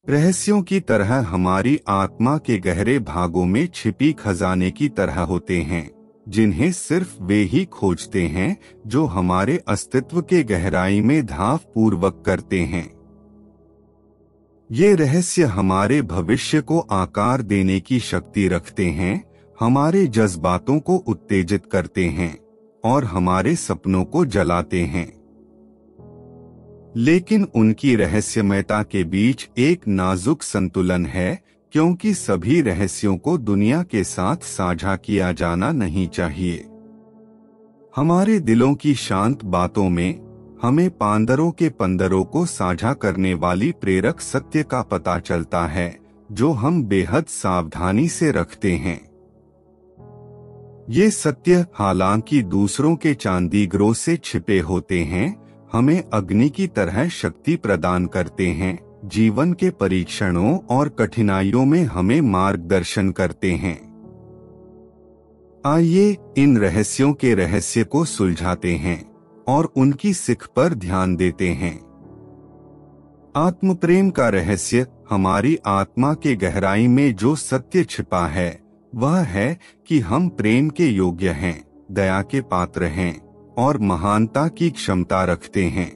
रहस्यों की तरह हमारी आत्मा के गहरे भागों में छिपी खजाने की तरह होते हैं, जिन्हें सिर्फ वे ही खोजते हैं जो हमारे अस्तित्व के गहराई में धाव पूर्वक करते हैं। ये रहस्य हमारे भविष्य को आकार देने की शक्ति रखते हैं, हमारे जज्बातों को उत्तेजित करते हैं और हमारे सपनों को जलाते हैं। लेकिन उनकी रहस्यमयता के बीच एक नाजुक संतुलन है, क्योंकि सभी रहस्यों को दुनिया के साथ साझा किया जाना नहीं चाहिए। हमारे दिलों की शांत बातों में हमें पांदरों के पंदरों को साझा करने वाली प्रेरक सत्य का पता चलता है, जो हम बेहद सावधानी से रखते हैं। ये सत्य, हालांकि दूसरों के चांदीगरों से छिपे होते हैं, हमें अग्नि की तरह शक्ति प्रदान करते हैं, जीवन के परीक्षणों और कठिनाइयों में हमें मार्गदर्शन करते हैं। आइए इन रहस्यों के रहस्य को सुलझाते हैं और उनकी सीख पर ध्यान देते हैं। आत्म प्रेम का रहस्य। हमारी आत्मा के गहराई में जो सत्य छिपा है वह है कि हम प्रेम के योग्य हैं, दया के पात्र हैं और महानता की क्षमता रखते हैं।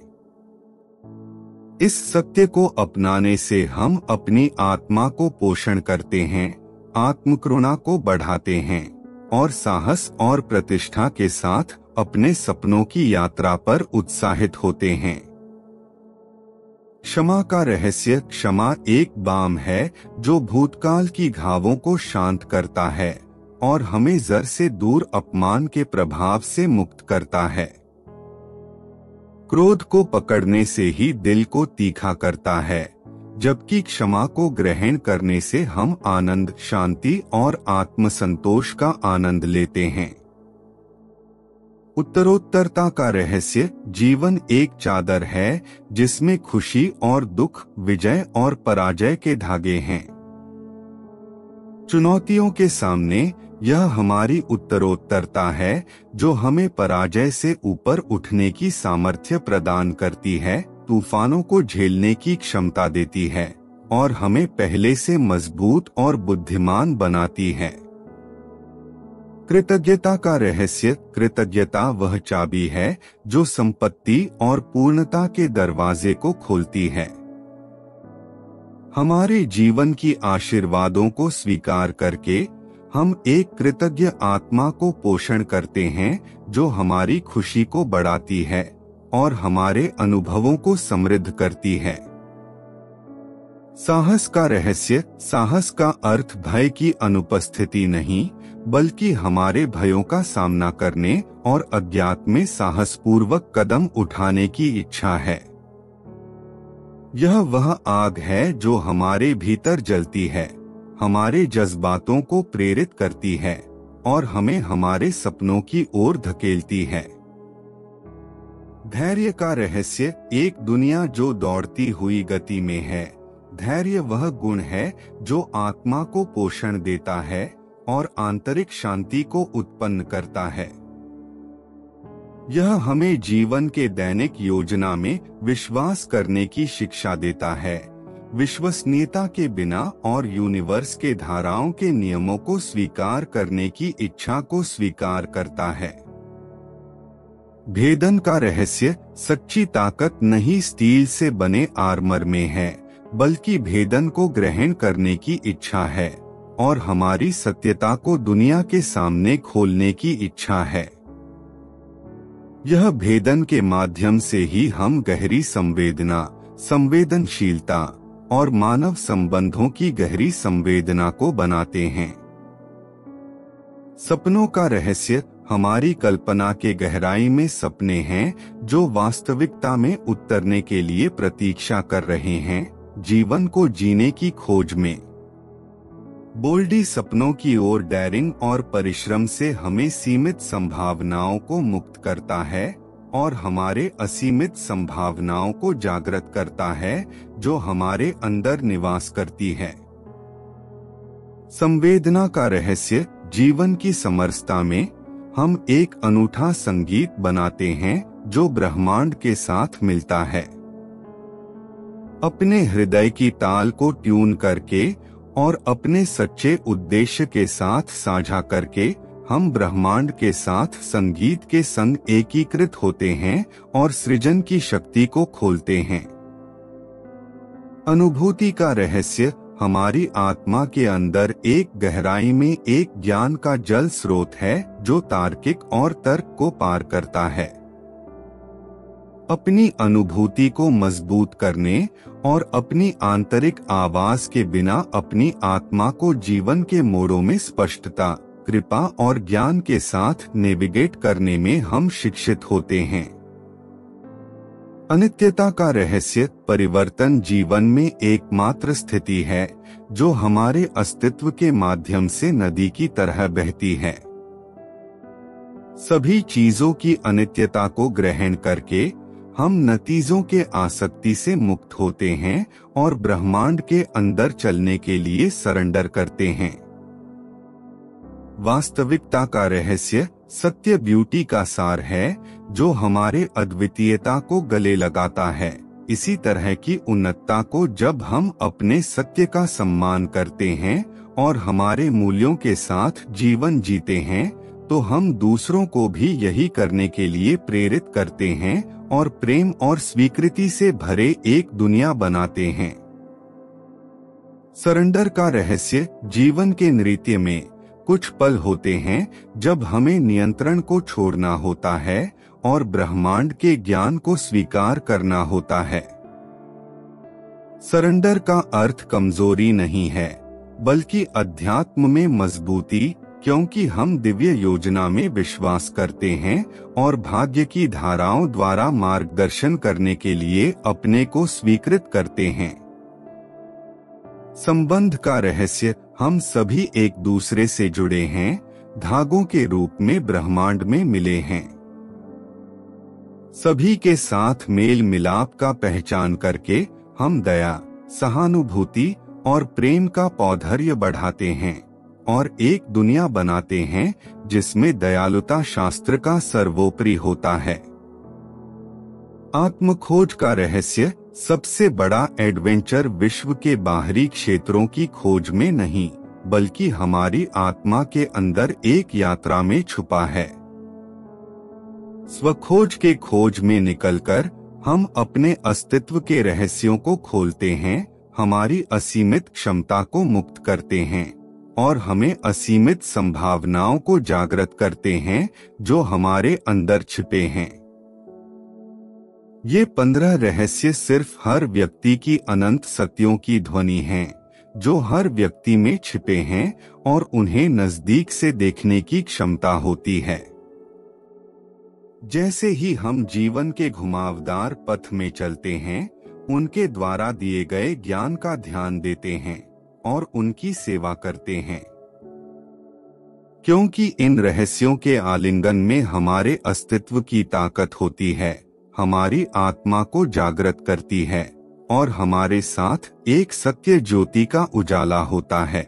इस सत्य को अपनाने से हम अपनी आत्मा को पोषण करते हैं, आत्मकरुणा को बढ़ाते हैं और साहस और प्रतिष्ठा के साथ अपने सपनों की यात्रा पर उत्साहित होते हैं। क्षमा का रहस्य। क्षमा एक बाम है जो भूतकाल की घावों को शांत करता है और हमें जर से दूर अपमान के प्रभाव से मुक्त करता है। क्रोध को पकड़ने से ही दिल को तीखा करता है, जबकि क्षमा को ग्रहण करने से हम आनंद, शांति और आत्मसंतोष का आनंद लेते हैं। उत्तरोत्तरता का रहस्य। जीवन एक चादर है जिसमें खुशी और दुख, विजय और पराजय के धागे हैं। चुनौतियों के सामने यह हमारी उत्तरोत्तरता है जो हमें पराजय से ऊपर उठने की सामर्थ्य प्रदान करती है, तूफानों को झेलने की क्षमता देती है और हमें पहले से मजबूत और बुद्धिमान बनाती है। कृतज्ञता का रहस्य। कृतज्ञता वह चाबी है जो संपत्ति और पूर्णता के दरवाजे को खोलती है। हमारे जीवन की आशीर्वादों को स्वीकार करके हम एक कृतज्ञ आत्मा को पोषण करते हैं, जो हमारी खुशी को बढ़ाती है और हमारे अनुभवों को समृद्ध करती है। साहस का रहस्य। साहस का अर्थ भय की अनुपस्थिति नहीं, बल्कि हमारे भयों का सामना करने और अज्ञात में साहसपूर्वक कदम उठाने की इच्छा है। यह वह आग है जो हमारे भीतर जलती है, हमारे जज्बातों को प्रेरित करती है और हमें हमारे सपनों की ओर धकेलती है। धैर्य का रहस्य। एक दुनिया जो दौड़ती हुई गति में है, धैर्य वह गुण है जो आत्मा को पोषण देता है और आंतरिक शांति को उत्पन्न करता है। यह हमें जीवन के दैनिक योजना में विश्वास करने की शिक्षा देता है, विश्वसनीयता के बिना और यूनिवर्स के धाराओं के नियमों को स्वीकार करने की इच्छा को स्वीकार करता है। भेदन का रहस्य। सच्ची ताकत नहीं स्टील से बने आर्मर में है, बल्कि भेदन को ग्रहण करने की इच्छा है और हमारी सत्यता को दुनिया के सामने खोलने की इच्छा है। यह भेदन के माध्यम से ही हम गहरी संवेदना, संवेदनशीलता और मानव संबंधों की गहरी संवेदना को बनाते हैं। सपनों का रहस्य। हमारी कल्पना के गहराई में सपने हैं जो वास्तविकता में उतरने के लिए प्रतीक्षा कर रहे हैं, जीवन को जीने की खोज में। बोल्डी सपनों की ओर डेयरिंग और परिश्रम से हमें सीमित संभावनाओं को मुक्त करता है और हमारे असीमित संभावनाओं को जागृत करता है जो हमारे अंदर निवास करती है। संवेदना का रहस्य। जीवन की समरसता में हम एक अनूठा संगीत बनाते हैं जो ब्रह्मांड के साथ मिलता है। अपने हृदय की ताल को ट्यून करके और अपने सच्चे उद्देश्य के साथ साझा करके हम ब्रह्मांड के साथ संगीत के संग एकीकृत होते हैं और सृजन की शक्ति को खोलते हैं। अनुभूति का रहस्य हमारी आत्मा के अंदर एक गहराई में एक ज्ञान का जल स्रोत है जो तार्किक और तर्क को पार करता है। अपनी अनुभूति को मजबूत करने और अपनी आंतरिक आवाज के बिना अपनी आत्मा को जीवन के मोड़ों में स्पष्टता, कृपा और ज्ञान के साथ नेविगेट करने में हम शिक्षित होते हैं। अनित्यता का रहस्य परिवर्तन जीवन में एकमात्र स्थिति है जो हमारे अस्तित्व के माध्यम से नदी की तरह बहती है। सभी चीजों की अनित्यता को ग्रहण करके हम नतीजों के आसक्ति से मुक्त होते हैं और ब्रह्मांड के अंदर चलने के लिए सरेंडर करते हैं। वास्तविकता का रहस्य सत्य ब्यूटी का सार है जो हमारे अद्वितीयता को गले लगाता है। इसी तरह की उन्नतता को जब हम अपने सत्य का सम्मान करते हैं और हमारे मूल्यों के साथ जीवन जीते हैं तो हम दूसरों को भी यही करने के लिए प्रेरित करते हैं और प्रेम और स्वीकृति से भरे एक दुनिया बनाते हैं। सरेंडर का रहस्य जीवन के नृत्य में कुछ पल होते हैं जब हमें नियंत्रण को छोड़ना होता है और ब्रह्मांड के ज्ञान को स्वीकार करना होता है। सरेंडर का अर्थ कमजोरी नहीं है बल्कि अध्यात्म में मजबूती, क्योंकि हम दिव्य योजना में विश्वास करते हैं और भाग्य की धाराओं द्वारा मार्गदर्शन करने के लिए अपने को स्वीकृत करते हैं। संबंध का रहस्य हम सभी एक दूसरे से जुड़े हैं, धागों के रूप में ब्रह्मांड में मिले हैं। सभी के साथ मेल मिलाप का पहचान करके हम दया, सहानुभूति और प्रेम का पौधर्य बढ़ाते हैं और एक दुनिया बनाते हैं जिसमें दयालुता शास्त्र का सर्वोपरि होता है। आत्मखोज का रहस्य सबसे बड़ा एडवेंचर विश्व के बाहरी क्षेत्रों की खोज में नहीं बल्कि हमारी आत्मा के अंदर एक यात्रा में छुपा है। स्वखोज के खोज में निकलकर हम अपने अस्तित्व के रहस्यों को खोलते हैं, हमारी असीमित क्षमता को मुक्त करते हैं और हमें असीमित संभावनाओं को जागृत करते हैं जो हमारे अंदर छिपे हैं। ये 15 रहस्य सिर्फ हर व्यक्ति की अनंत सत्यों की ध्वनि हैं, जो हर व्यक्ति में छिपे हैं और उन्हें नजदीक से देखने की क्षमता होती है। जैसे ही हम जीवन के घुमावदार पथ में चलते हैं, उनके द्वारा दिए गए ज्ञान का ध्यान देते हैं और उनकी सेवा करते हैं, क्योंकि इन रहस्यों के आलिंगन में हमारे अस्तित्व की ताकत होती है, हमारी आत्मा को जागृत करती है और हमारे साथ एक सत्य ज्योति का उजाला होता है।